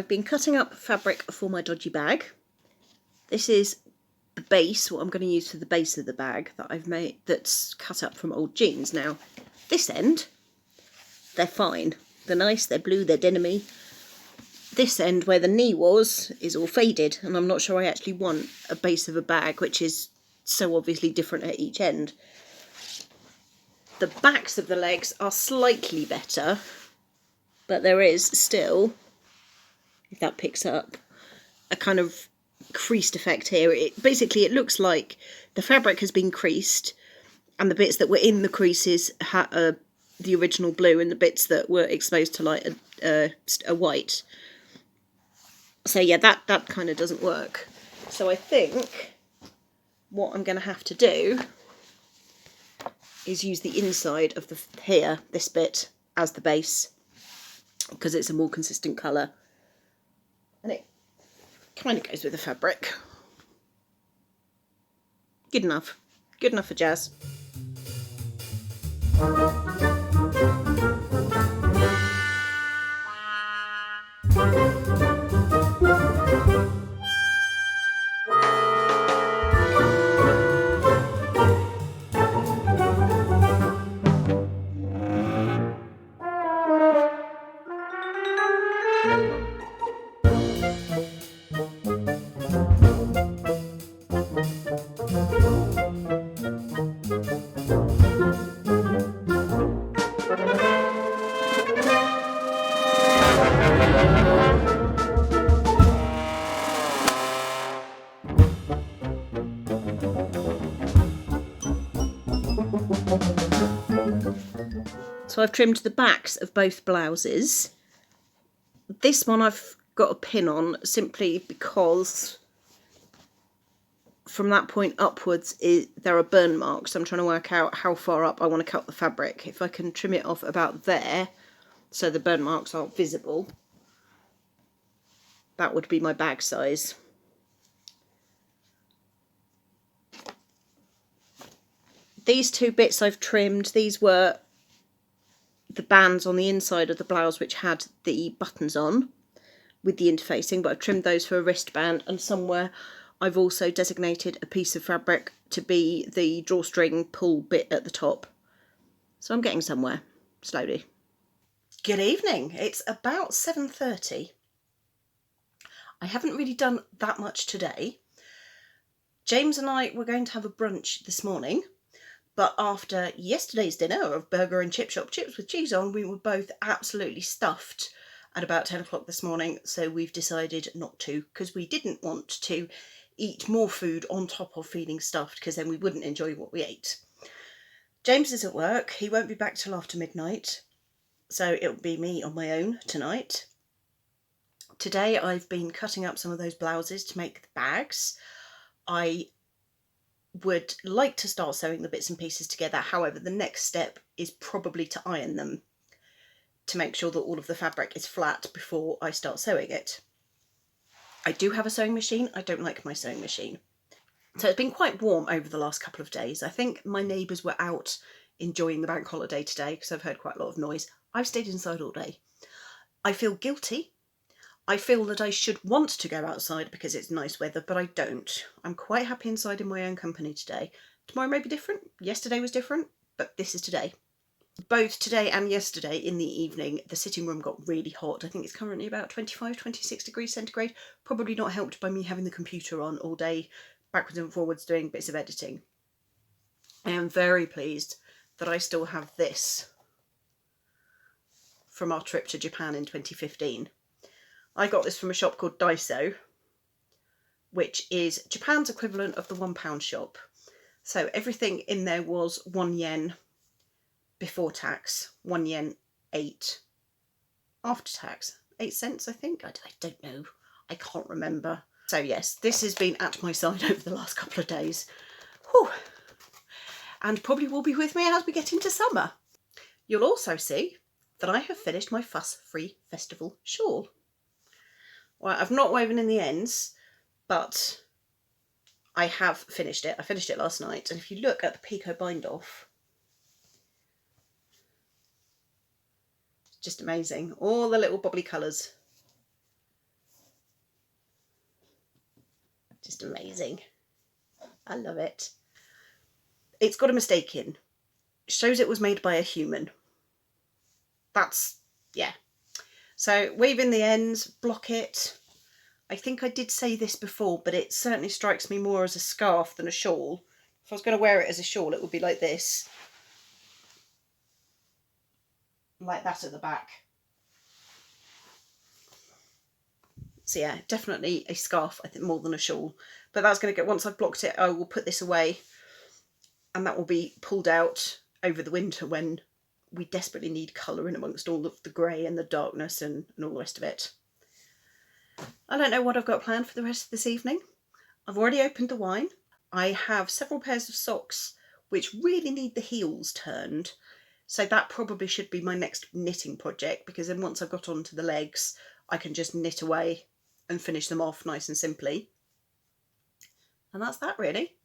I've been cutting up fabric for my dodgy bag. This is the base, what I'm going to use for the base of the bag that I've made, that's cut up from old jeans. Now, this end, they're fine. They're nice, they're blue, they're denim-y. This end, where the knee was, is all faded, and I'm not sure I actually want a base of a bag which is so obviously different at each end. The backs of the legs are slightly better, but there is still, if that picks up, a kind of creased effect here. Basically it looks like the fabric has been creased, and the bits that were in the creases had the original blue, and the bits that were exposed to light a white. So yeah, that kind of doesn't work. So I think what I'm going to have to do is use the inside of this bit as the base, because it's a more consistent colour and it kind of goes with the fabric. Good enough for jazz. So I've trimmed the backs of both blouses. This one I've got a pin on simply because from that point upwards there are burn marks. I'm trying to work out how far up I want to cut the fabric. If I can trim it off about there so the burn marks aren't visible, that would be my bag size. These two bits I've trimmed, these were the bands on the inside of the blouse which had the buttons on with the interfacing, but I've trimmed those for a wristband, and somewhere I've also designated a piece of fabric to be the drawstring pull bit at the top. So I'm getting somewhere, slowly. Good evening, it's about 7:30. I haven't really done that much today. James and I were going to have a brunch this morning, but after yesterday's dinner of burger and chip shop chips with cheese on, we were both absolutely stuffed at about 10 o'clock this morning, so we've decided not to, because we didn't want to eat more food on top of feeling stuffed, because then we wouldn't enjoy what we ate. James is at work, he won't be back till after midnight, so it'll be me on my own tonight. Today I've been cutting up some of those blouses to make the bags. I would like to start sewing the bits and pieces together, however the next step is probably to iron them to make sure that all of the fabric is flat before I start sewing it. I do have a sewing machine, I don't like my sewing machine. So it's been quite warm over the last couple of days. I think my neighbours were out enjoying the bank holiday today because I've heard quite a lot of noise. I've stayed inside all day. I feel guilty. I feel that I should want to go outside because it's nice weather, but I don't. I'm quite happy inside in my own company today. Tomorrow may be different. Yesterday was different, but this is today. Both today and yesterday in the evening, the sitting room got really hot. I think it's currently about 25, 26 degrees centigrade. Probably not helped by me having the computer on all day, backwards and forwards doing bits of editing. I am very pleased that I still have this from our trip to Japan in 2015. I got this from a shop called Daiso, which is Japan's equivalent of the £1 shop. So everything in there was €1 before tax, €1.08 after tax. 8 cents, I think. I don't know. I can't remember. So yes, this has been at my side over the last couple of days. Whew. And probably will be with me as we get into summer. You'll also see that I have finished my fuss-free festival shawl. Well, I've not woven in the ends, but I have finished it. I finished it last night, and if you look at the picot bind off, just amazing. All the little bobbly colours. Just amazing. I love it. It's got a mistake in. It shows it was made by a human. That's, yeah. So weave in the ends, block it. I think I did say this before, but it certainly strikes me more as a scarf than a shawl. If I was going to wear it as a shawl, it would be like this. Like that at the back. So yeah, definitely a scarf, I think, more than a shawl. But that's going to get, once I've blocked it, I will put this away. And that will be pulled out over the winter when we desperately need colour in amongst all of the grey and the darkness and all the rest of it. I don't know what I've got planned for the rest of this evening. I've already opened the wine. I have several pairs of socks which really need the heels turned. So that probably should be my next knitting project, because then once I've got onto the legs, I can just knit away and finish them off nice and simply. And that's that really.